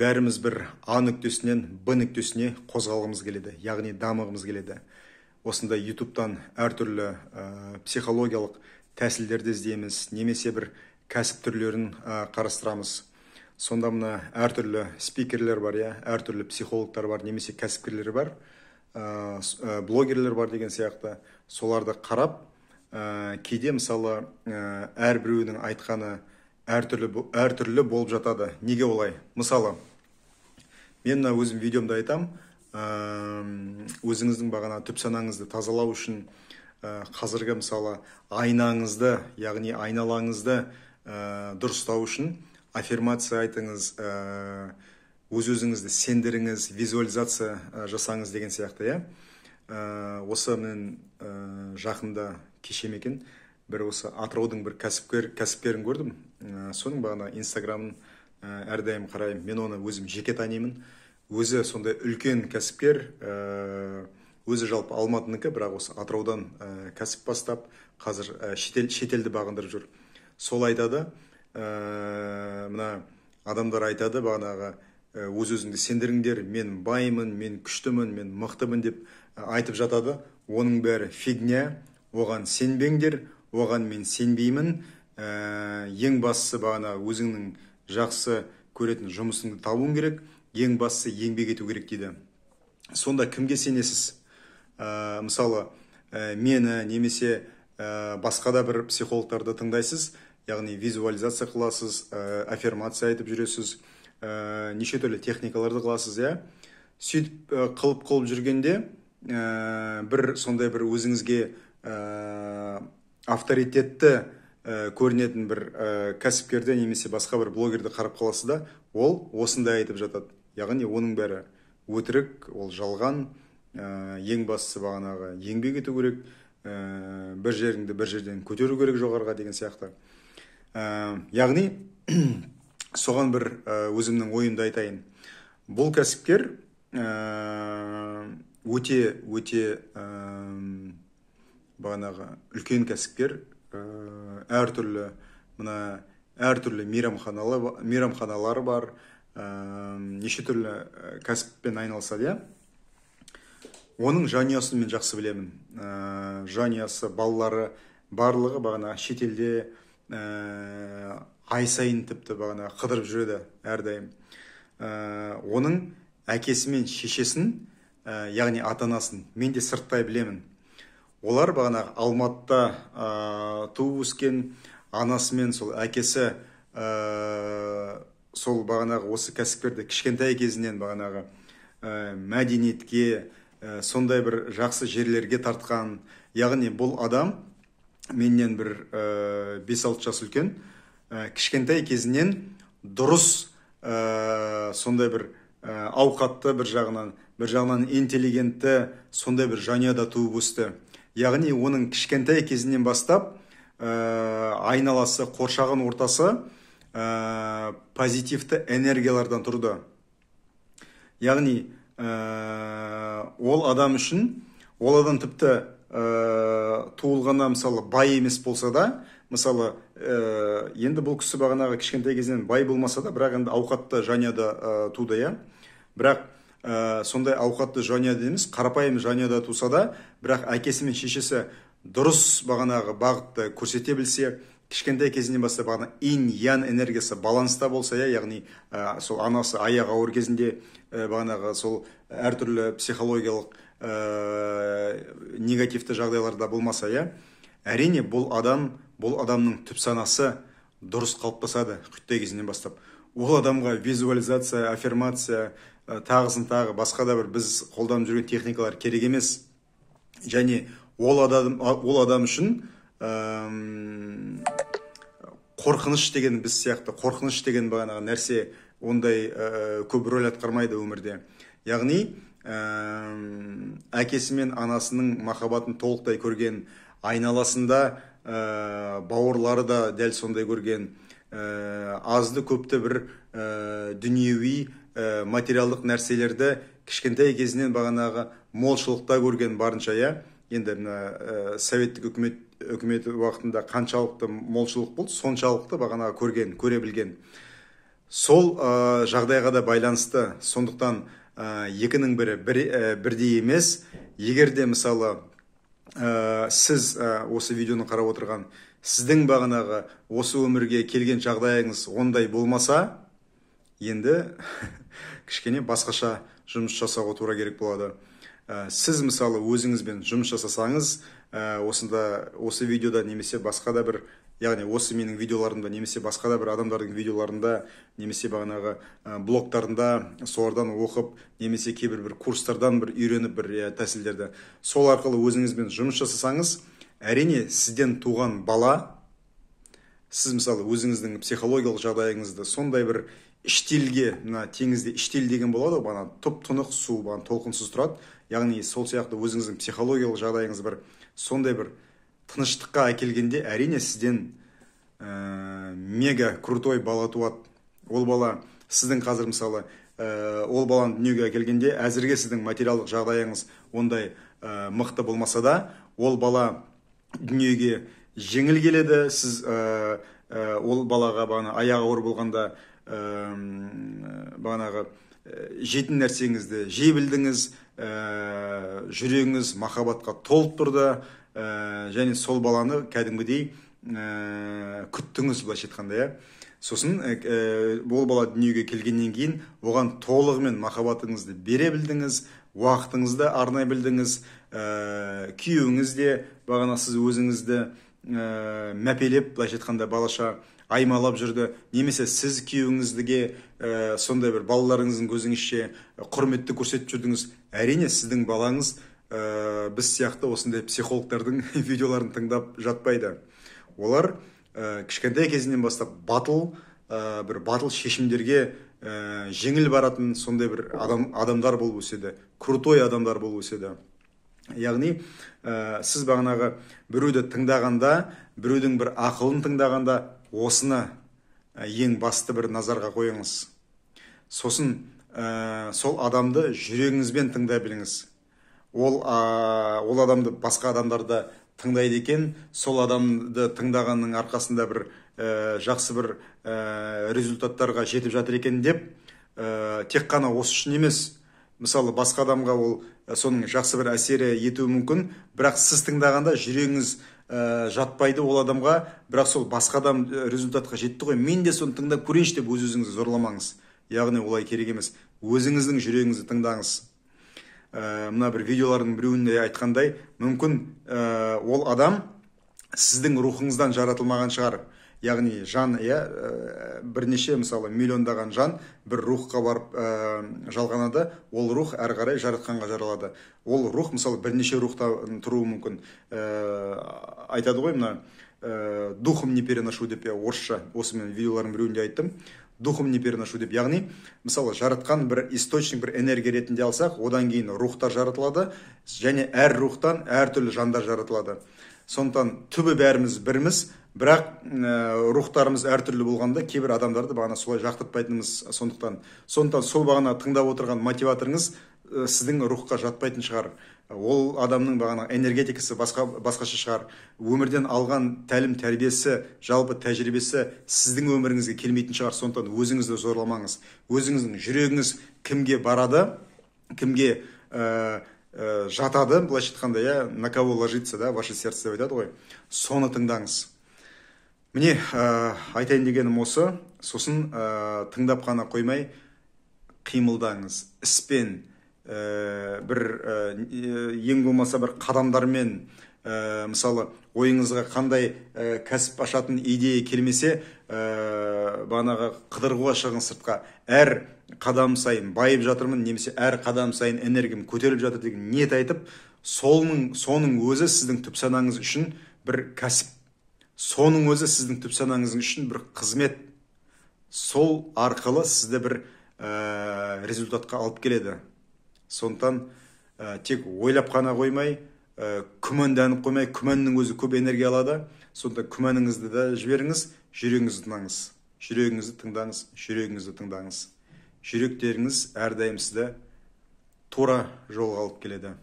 бәріміз бір А нүктесінен Б нүктесіне қозғалғымыз келеді, яғни дамығымыз келеді. Осында ютубтан әртүрлі психологиялық тәсілдерді іздейміз, немесе бір кәсіп түрлерін қарастырамыз. Сонда мына әртүрлі спикерлер бар, әртүрлі психологтар бар, немесе кәсіпкерлер бар, блогерлер бар деген сияқты. Соларды қарап, кейде мысалы әрбіреуінің айтқаны әртүрлі болып жатады. Неге олай? Мысалы, мен өзім видеомда айтам, өзіңіздің бағана түп санаңызды тазалау үшін қазіргі мысалы айнаңызды, яғни айналаңызды дұрыстау үшін аффирмация айтыңыз, өз-өзіңізді сендіріңіз, визуализация жасаңыз деген сияқты. Осы мен жақында кешем екен, бір осы Атыраудың бір кәсіпкерін көрдім. Соның бағана инстаграмын әрдайым қараймын. Мен оны өзім жеке танимын. Өзі сондай үлкен кәсіпкер, өзі жалпы Алматыныкі, бірақ осы Атыраудан кәсіп бастап, қазір шетелді бағындырып жүр. Сол айтады, мына адамдар айтады бағанағы өз-өзіңді сендіріңдер, мен баймын, мен күштімін, мен мықтымын деп айтып жатады. Оның бәрі фигня, оған сенбеңдер, оған мен сенбеймін. Ең бастысы бағана өзіңнің жақсы көретін жұмысыңды табуың керек, ең бастысы еңбек ету керек дейді. Сонда кімге сенесіз? Мысалы, мені немесе басқа да бір психологтарды тыңдайсыз, яғни визуализация қыласыз, аффирмация айтып жүресіз, неше түрлі техникаларды қыласыз. Сөйтіп қылып жүргенде бір сондай бір өзіңізге авторитетті көрінетін бір кәсіпкерді немесе басқа бір блогерді қарап қаласыз да, ол осындай айтып жатады. Яғни оның бәрі өтірік, ол жалған, ең бастысы бағанағы еңбек ету керек, бір жеріңді бір жерден көтеру керек жоғарыға деген сияқты. Яғни соған бір өзімнің ойымды айтайын. Бұл кәсіпкер өте бағанағы үлкен кәсіпкер, әртүрлі мейрамханалары бар, неше түрлі кәсіппен айналысады. Оның жанұясын мен жақсы білемін. Жанұясы, балалары барлығы бағана шетелде ай сайын тіпті бағана қыдырып жүреді әрдайым. Оның әкесі мен шешесін, яғни ата-анасын мен де сырттай білемін. Олар бағана Алматыда туып өскен, анасымен сол әкесі сол бағанағы осы кәсіпкерді кішкентай кезінен бағанағы мәдениетке, сондай бір жақсы жерлерге тартқан. Яғни бұл адам менен бір 5-6 жас үлкен, кішкентай кезінен дұрыс сондай бір ауқатты, бір жағынан интеллигентті, сондай бір жанұяда туып өсті. Яғни оның кішкентай кезінен бастап айналасы, қоршаған ортасы позитивті энергиялардан тұрды. Яғни ол адам үшін, ол адам тіпті туылғанда мысалы бай емес болса да, мысалы енді бұл кісі бағанағы кішкентай кезінен бай болмаса да, бірақ енді ауқатты жанұяда туды. Бірақ сондай ауқатты жанұяда емес, қарапайым жанұяда туса да, бірақ әкесі мен шешесі дұрыс бағанағы бағытты көрсете білсе, кішкентай кезінен бастап бағана инь-ян энергиясы баланста болса, яғни сол анасы аяғы ауыр кезінде бағанағы сол әртүрлі психологиялық негативті жағдайларда болмаса, әрине бұл адамның түп санасы дұрыс қалыптасады күттай кезінен бастап. Ол адамға визуализация, аффирмация, тағысын тағы басқа да бір біз қолданып жүрген техникалар керек емес. Және ол адам үшін қорқыныш деген, біз сияқты қорқыныш деген бағанағы нәрсе ондай көп рөл атқармайды өмірде. Яғни әкесі мен анасының махаббатын толықтай көрген, айналасында бауырлары да дәл сондай көрген, азды көпті бір дүниеви материалдық нәрселерді кішкентай кезінен бағанағы молшылықта көрген барынша. Енді советтік үкімет уақытында қаншалықты молшылық болды, соншалықты бағана көре білген. сол жағдайға да байланысты. Сондықтан екінің бірі бірдей емес. Егер де мысалы сіз осы видеоны қарап отырған, сіздің бағанағы осы өмірге келген жағдайыңыз ондай болмаса, енді кішкене басқаша жұмыс жасауға тура керек болады. Сіз мысалы өзіңізбен жұмыс жасасаңыз, осы видеода немесе басқа да бір, яғни осы менің видеоларымда немесе басқа да бір адамдардың видеоларында немесе бағанағы блогтарында солардан оқып, немесе кейбір бір курстардан бір үйреніп бір тәсілдерді, сол арқылы өзіңізбен жұмыс жасасаңыз, әрине сізден туған бала, сіз мысалы өзіңіздің психологиялық жағдайыңызды сондай бір іштелге, мына теңізде іштел деген болады, бана тұп-тұнық су, бана толқынсыз тұрады. Яғни сол сияқты өзіңіздің психологиялық жағдайыңыз бір сондай бір тыныштыққа әкелгенде, әрине сізден мега крутой бала туады. Ол бала сіздің қазір мысалы ол баланы дүниеге әкелгенде, әзірге сіздің материалдық жағдайыңыз ондай мықты болмаса да, ол бала дүниеге жеңіл келеді. Сіз ол балаға бағана аяғы ауыр болғанда бағанағы жейтін нәрсеңізді жей білдіңіз, жүрегіңіз махаббатқа толып тұрды, және сол баланы кәдімгідей күттіңіз, былайша айтқанда. Сосын ол бала дүниеге келгеннен кейін оған толығымен махаббатыңызды бере білдіңіз, уақытыңызды арнай білдіңіз, күйеуіңіз де бағана сіз өзіңізді мәпелеп, былайша айтқанда балаша аймалап жүрді, немесе сіз күйеуіңізге сондай бір балаларыңыздың көзіңізше құрметті көрсетіп жүрдіңіз. Әрине сіздің балаңыз біз сияқты осындай психологтардың видеоларын тыңдап жатпайды. Олар кішкентай кезінен бастап батыл шешімдерге жеңіл баратын сондай бір адамдар болып өседі, крутой адамдар болып өседі. Яғни сіз бағанағы біреуді тыңдағанда, біреудің бір ақылын тыңдағанда, осыны ең басты бір назарға қойыңыз. Сосын сол адамды жүрегіңізбен тыңдай біліңіз. Ол адамды басқа адамдарда тыңдайды екен, сол адамды тыңдағанның арқасында бір жақсы бір результаттарға жетіп жатыр екен деп, тек қана осы үшін емес, мысалы басқа адамға ол соның жақсы бір әсері етуі мүмкін, бірақ сіз тыңдағанда жүрегіңіз жатпайды ол адамға, бірақ сол басқа адам результатқа жетті ғой, мен де соны тыңдап көрейінші деп өз-өзіңізді зорламаңыз. Яғни олай керек емес. Өзіңіздің жүрегіңізді тыңдаңыз. Мына бір видеолардың біреуінде айтқандай, мүмкін ол адам сіздің рухыңыздан жаратылмаған шығар. Яғни жан, бірнеше мысалы миллиондаған жан бір рухқа барып жалғанады, ол рух әрі қарай жаратқанға жаралады. Ол рух мысалы бірнеше рухтан тұруы мүмкін. Айтады ғой, мына духом не переношу деп, орысша осы мен видеолардың біреуінде айттым, духом не переношу деп. Яғни мысалы жаратқан бір источник, бір энергия ретінде алсақ, одан кейін рухтар жаратылады, және әр рухтан әртүрлі жандар жаратылады. Сондықтан түбі бәріміз біріміз, бірақ рухтарымыз әртүрлі болғанда кейбір адамдарды бағана солай жақтыртпайтынымыз. Сондықтан сол бағана тыңдап отырған мотиваторыңыз сіздің рухқа жатпайтын шығар. Ол адамның бағана энергетикасы басқаша шығар. Өмірден алған тәлім тәрбиесі, жалпы тәжірибесі сіздің өміріңізге келмейтін шығар. Сондықтан өзіңізді зорламаңыз. Өзіңіздің жүрегіңіз кімге барады, кімге жатады, былайша айтқанда, на кого ложится, ваше сердце деп айтады ғой, соны тыңдаңыз. Міне, айтайын дегенім осы. Сосын тыңдап қана қоймай, қимылдаңыз, іспен, бір ең болмаса бір қадамдармен, мысалы ойыңызға қандай кәсіп ашатын идея келмесе, бағанағы қыдырғыға шығың сыртқа. Әр қадам сайын байып жатырмын, немесе әр қадам сайын энергиям көтеріліп жатыр деген ниет айтып, соның өзі сіздің түп санаңыз үшін бір кәсіп, соның өзі сіздің түп санаңыз үшін бір қызмет. Сол арқылы сізді бір результатқа алып келеді. Сондықтан тек ойлап қана қоймай, күмәнданып қоймай, күмәннің өзі көп энергия алады. Сондықтан күмәніңізді де жіберіңіз, жүрегіңізді тыңдаңыз. Жүрегіңізді тыңдаңыз, жүрегіңізді тыңдаңыз. Жүректеріңіз әрдайым сізді тура жолға алып келеді.